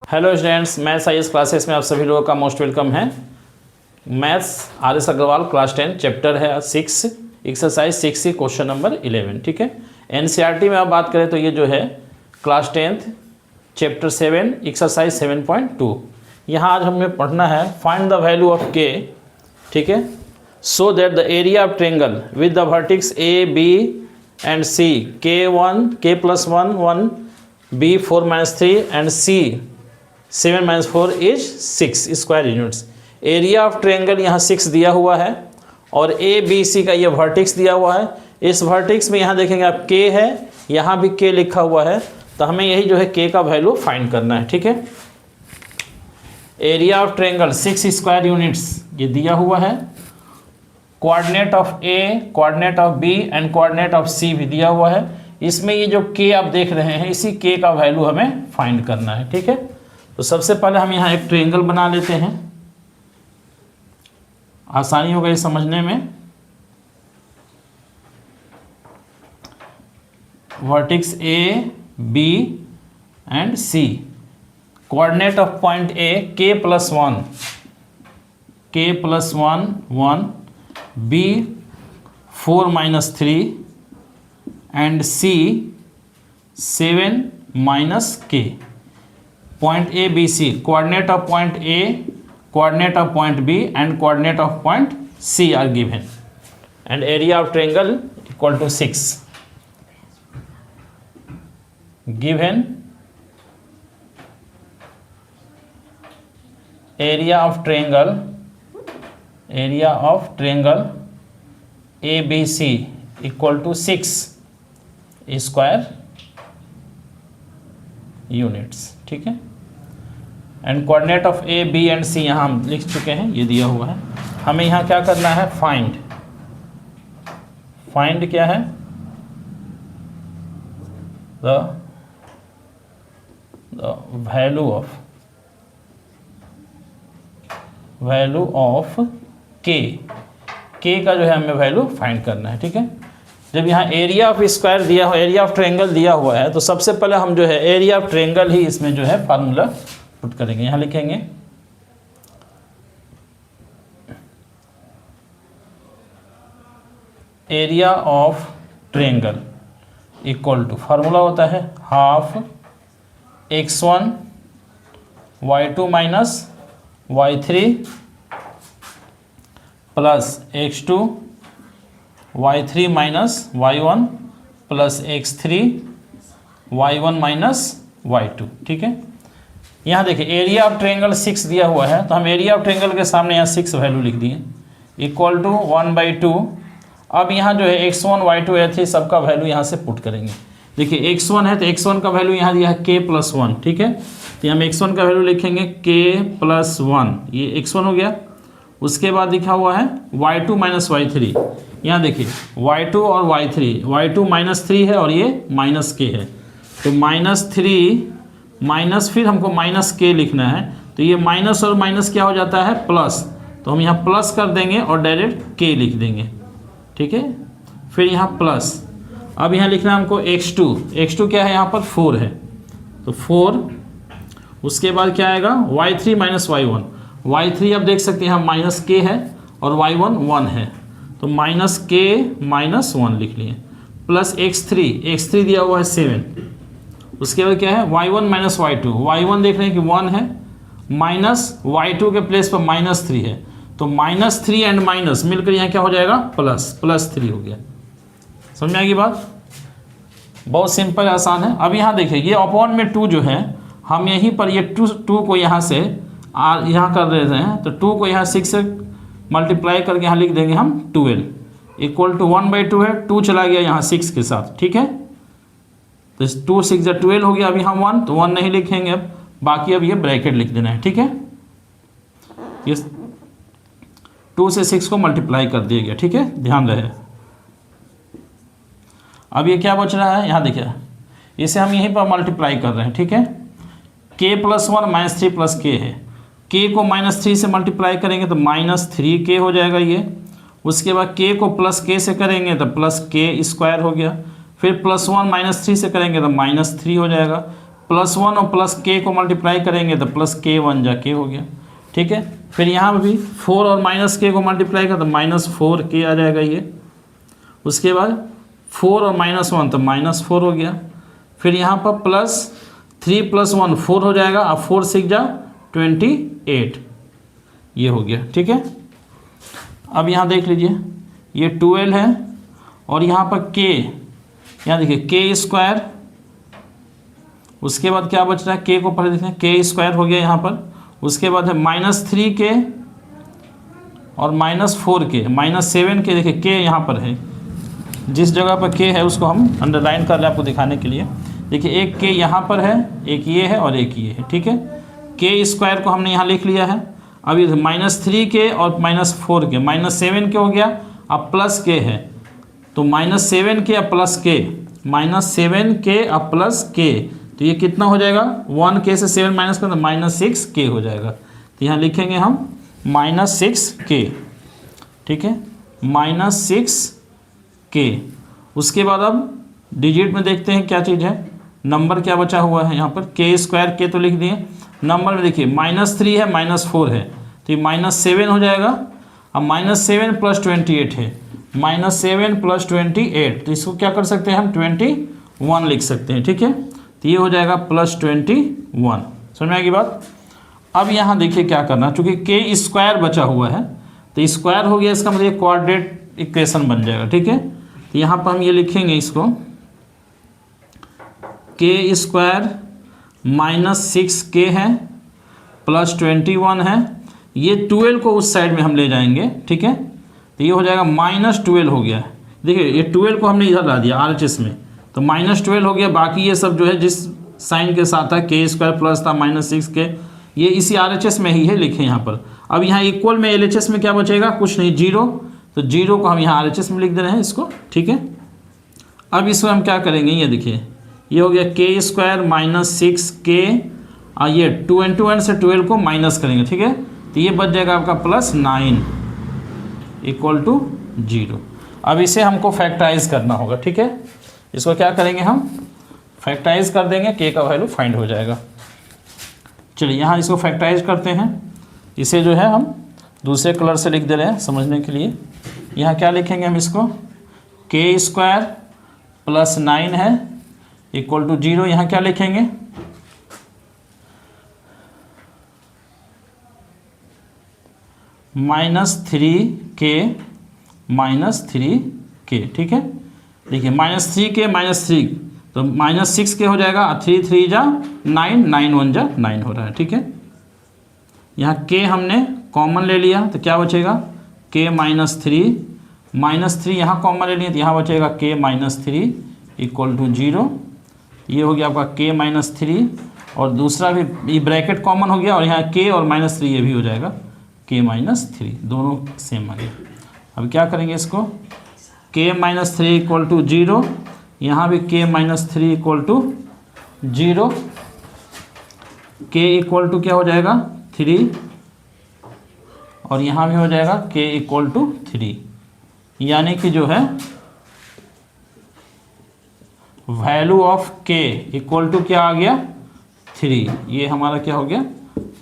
Hello students, maths IAS classes में आप सभी लोगों का मोस्ट वेलकम है। Maths R S. Agrawal class 10 chapter है 6 एक्सरसाइज 6 क्वेश्चन नंबर 11। ठीक है, एनसीईआरटी में आप बात करें तो ये जो है क्लास 10 चैप्टर 7 एक्सरसाइज 7.2। यहाँ आज हमें पढ़ना है फाइंड द वैल्यू ऑफ के। ठीक है, so that the area of triangle with the vertex A B and C K1 K+1 1 B 4-3 and C 7-4 is 6 square units. Area of triangle यहाँ 6 दिया हुआ है और ए बी सी का ये वर्टिक्स दिया हुआ है। इस वर्टिक्स में यहाँ देखेंगे आप K है, यहाँ भी K लिखा हुआ है, तो हमें यही जो है K का वैल्यू फाइंड करना है। ठीक है, area of triangle 6 square units ये दिया हुआ है। Coordinate of A, coordinate of B and coordinate of C भी दिया हुआ है। इसमें ये जो K आप देख रहे हैं, इसी K का वैल्यू हमें फाइंड करना है। ठीक है, तो सबसे पहले हम यहाँ एक ट्रायंगल बना लेते हैं, आसानी होगा ये समझने में। Vertex A, B and C, coordinate of point A K+1 1 B 4-3 and C 7-K। Point A B C, coordinate of point A, coordinate of point B and coordinate of point C are given and area of triangle equal to 6 given. Area of triangle ABC equal to 6 square units. ठीक है, and coordinate of A B and C यहाँ हम लिख चुके हैं, ये दिया हुआ है। हमें यहाँ क्या करना है, फाइंड क्या है, द वैल्यू ऑफ K का जो है हमें वैल्यू फाइंड करना है। ठीक है, जब यहाँ एरिया ऑफ स्क्वायर दिया हो, एरिया ऑफ ट्रायंगल दिया हुआ है, तो सबसे पहले हम जो है एरिया ऑफ ट्रायंगल ही इसमें जो है फार्मूला पुट करेंगे। यहाँ लिखेंगे area of triangle equal to, formula होता है half x1 y2 minus y3 plus x2 y3 minus y1 plus x3 y1 minus y2। ठीक है, यहाँ देखिए एरिया ऑफ ट्रायंगल 6 दिया हुआ है, तो हम एरिया ऑफ ट्रायंगल के सामने यहाँ 6 वैल्यू लिख दिए इक्वल टू 1/2। अब यहाँ जो है x1 y2 y3 सबका वैल्यू यहाँ से पुट करेंगे। देखिए x1 है तो x1 का वैल्यू यहाँ दिया है K+1। ठीक है, तो हम x1 का वैल्यू लिखेंगे K+1, ये x1 हो गया। उसके बाद लिखा हुआ है y2 माइनस y3, यहाँ देखिए y2 और y2 -3 है और ये -K है, तो -3 माइनस, फिर हमको -K लिखना है, तो ये माइनस और माइनस क्या हो जाता है, प्लस, तो हम यहाँ प्लस कर देंगे और डायरेक्ट K लिख देंगे। ठीक है, फिर यहाँ प्लस, अब यहाँ लिखना है हमको x2 क्या है, यहाँ पर 4 है, तो 4। उसके बाद क्या आएगा y3 माइनस y3 आप देख सकते हैं यहाँ -K है और y1 1 है, तो -K -1 लिख लिए, प्लस x3 दिया हुआ है 7। उसके बाद क्या है y1 माइनस y1 देख रहे हैं कि 1 है, माइनस y2 के प्लेस पर -3 है, तो -3 एंड माइनस मिलकर यहाँ क्या हो जाएगा, +3 हो गया। समझ में आएगी बात, बहुत सिंपल आसान है। अब यहाँ देखिए ये अपॉन में 2 जो है, हम यहीं पर ये 2 को यहाँ से यहाँ कर रहे हैं, तो 2 को यहाँ 6 से मल्टीप्लाई करके यहाँ लिख देंगे हम 12 इक्वल टू 1/2 है, 2 चला गया यहाँ 6 के साथ। ठीक है, तो 2 6 12 हो गया। अभी हम 1 तो 1 नहीं लिखेंगे, अब बाकी अब ये ब्रैकेट लिख देना है। ठीक है, ये 2 से 6 को मल्टीप्लाई कर दिया गया। ठीक है, ध्यान रहे। अब ये क्या बच रहा है, यहाँ देखिए इसे हम यहीं पर मल्टीप्लाई कर रहे हैं। ठीक है, K+1 -3 प्लस K है, K को -3 से मल्टीप्लाई करेंगे तो -3K हो जाएगा ये। उसके बाद K को प्लस K से करेंगे तो प्लस K स्क्वायर हो गया। फिर +1 -3 से करेंगे तो -3 हो जाएगा। +1 और प्लस के को मल्टीप्लाई करेंगे तो प्लस के 1 जा के हो गया, ठीक है। फिर यहाँ पर भी 4 और माइनस के को मल्टीप्लाई कर तो -4 आ जाएगा ये। उसके बाद 4 और -1 तो -4 हो गया। फिर यहाँ पर +3 + 1 4 हो जाएगा, अब 4 6 जा 28 ये हो गया, ठीक है। अब यहाँ देख लीजिए ये 12 है और यहाँ पर के, यहाँ देखिए k², उसके बाद क्या बच रहा है k को पहले देखते हैं, k² हो गया यहाँ पर। उसके बाद है -3k और -4k, -7k, देखिए k यहाँ पर है, जिस जगह पर k है उसको हम अंडरलाइन कर रहे हैं आपको दिखाने के लिए। देखिए एक k यहाँ पर है, एक ये है और एक ये है, ठीक है। k² को हमने यहाँ लिख लिया है। अब ये -3k और -4k, -7k हो गया, अब +k है तो -7k अब +k, -7k अब +k, तो ये कितना हो जाएगा, 1k से 7 माइनस कर तो -6k हो जाएगा। तो यहाँ लिखेंगे हम -6k, ठीक है, -6k। उसके बाद अब डिजिट में देखते हैं क्या चीज़ है, नंबर क्या बचा हुआ है यहाँ पर, k² k तो लिख दिए। नंबर में देखिए -3 है, -4 है, तो ये -7 हो जाएगा। अब -7 + 28 है, -7 + 28, तो इसको क्या कर सकते हैं हम 21 लिख सकते हैं, ठीक है। तो ये हो जाएगा +21, समझ में आएगी बात। अब यहाँ देखिए क्या करना, चूँकि k² बचा हुआ है तो स्क्वायर हो गया, इसका मतलब क्वाड्रेट इक्वेशन बन जाएगा, ठीक है। तो यहाँ पर हम ये लिखेंगे इसको k² -6k है +21 है, ये 12 को उस साइड में हम ले जाएंगे, ठीक है। तो ये हो जाएगा -12 हो गया। देखिए ये 12 को हमने इधर ला दिया RHS में, तो -12 हो गया। बाकी ये सब जो है जिस साइन के साथ था k² प्लस था -6k, ये इसी RHS में ही है, लिखे यहाँ पर। अब यहाँ इक्वल में LHS में क्या बचेगा, कुछ नहीं, 0, तो 0 को हम यहाँ RHS में लिख दे रहे हैं इसको, ठीक है। अब इसको हम क्या करेंगे, ये देखिए ये हो गया k² -6k, और ये 2 × 1 से 12 को माइनस करेंगे, ठीक है। तो ये बच जाएगा आपका +9 = 0। अब इसे हमको फैक्टराइज करना होगा, ठीक है। इसको क्या करेंगे, हम फैक्टराइज कर देंगे, k का वैल्यू फाइंड हो जाएगा। चलिए यहाँ इसको फैक्टराइज करते हैं। इसे जो है हम दूसरे कलर से लिख दे रहे हैं समझने के लिए। यहाँ क्या लिखेंगे हम इसको, k² +9 है = 0। यहाँ क्या लिखेंगे, -3k, ठीक है। देखिए -3k -3 तो -6k हो जाएगा, 3 3 जा 9, 9 1 जा 9 हो रहा है, ठीक है। यहाँ k हमने कॉमन ले लिया तो क्या बचेगा, k -3 यहाँ कॉमन ले लिया तो यहाँ बचेगा k -3 = 0। ये हो गया आपका k -3, और दूसरा भी ये ब्रैकेट कॉमन हो गया, और यहाँ k और -3 ये भी हो जाएगा k -3, दोनों सेम आ गया। अब क्या करेंगे इसको, k -3 = 0, यहाँ भी k -3 = 0, k = क्या हो जाएगा 3, और यहाँ भी हो जाएगा k = 3, यानी कि जो है वैल्यू ऑफ k = क्या आ गया 3, ये हमारा क्या हो गया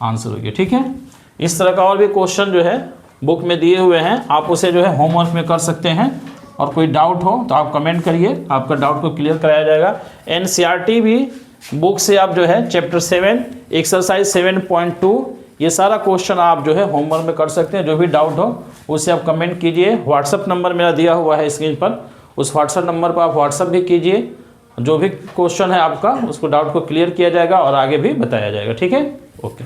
आंसर हो गया, ठीक है। इस तरह का और भी क्वेश्चन जो है बुक में दिए हुए हैं, आप उसे जो है होमवर्क में कर सकते हैं। और कोई डाउट हो तो आप कमेंट करिए, आपका डाउट को क्लियर कराया जाएगा। NCERT भी बुक से आप जो है चैप्टर 7 एक्सरसाइज 7.2 ये सारा क्वेश्चन आप जो है होमवर्क में कर सकते हैं। जो भी डाउट हो उसे आप कमेंट कीजिए। व्हाट्सअप नंबर मेरा दिया हुआ है स्क्रीन पर, उस व्हाट्सअप नंबर पर आप व्हाट्सअप भी कीजिए। जो भी क्वेश्चन है आपका उसको डाउट को क्लियर किया जाएगा और आगे भी बताया जाएगा, ठीक है। ओके।